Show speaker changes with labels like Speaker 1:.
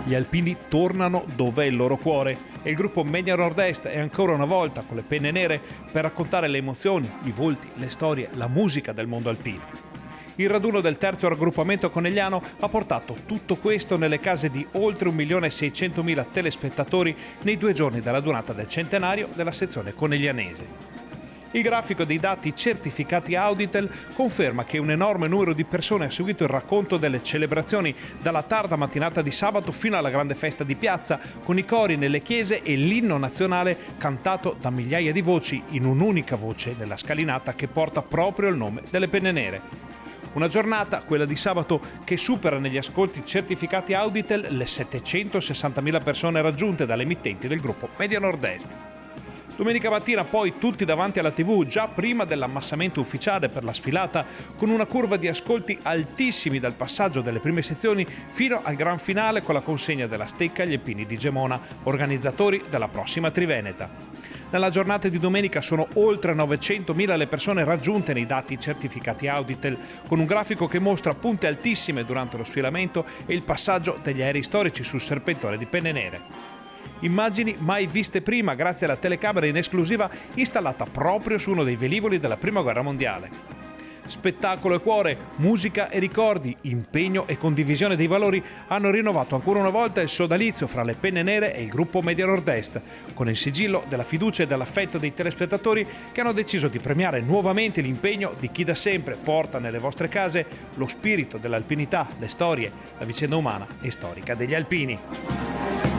Speaker 1: Gli alpini tornano dove è il loro cuore e il gruppo Media Nord-Est è ancora una volta con le penne nere per raccontare le emozioni, i volti, le storie, la musica del mondo alpino. Il raduno del terzo raggruppamento conegliano ha portato tutto questo nelle case di oltre 1.600.000 telespettatori nei 2 giorni della durata del centenario della sezione coneglianese. Il grafico dei dati certificati Auditel conferma che un enorme numero di persone ha seguito il racconto delle celebrazioni dalla tarda mattinata di sabato fino alla grande festa di piazza, con i cori nelle chiese e l'inno nazionale cantato da migliaia di voci in un'unica voce nella scalinata che porta proprio il nome delle penne nere. Una giornata, quella di sabato, che supera negli ascolti certificati Auditel le 760.000 persone raggiunte dalle emittenti del gruppo Media Nord-Est. Domenica mattina poi tutti davanti alla TV già prima dell'ammassamento ufficiale per la sfilata, con una curva di ascolti altissimi dal passaggio delle prime sezioni fino al gran finale con la consegna della stecca agli alpini di Gemona, organizzatori della prossima Triveneta. Nella giornata di domenica sono oltre 900.000 le persone raggiunte nei dati certificati Auditel, con un grafico che mostra punte altissime durante lo sfilamento e il passaggio degli aerei storici sul serpentone di penne nere. Immagini mai viste prima grazie alla telecamera in esclusiva installata proprio su uno dei velivoli della Prima Guerra Mondiale. Spettacolo e cuore, musica e ricordi, impegno e condivisione dei valori hanno rinnovato ancora una volta il sodalizio fra le penne nere e il gruppo Media Nord-Est, con il sigillo della fiducia e dell'affetto dei telespettatori che hanno deciso di premiare nuovamente l'impegno di chi da sempre porta nelle vostre case lo spirito dell'alpinità, le storie, la vicenda umana e storica degli alpini.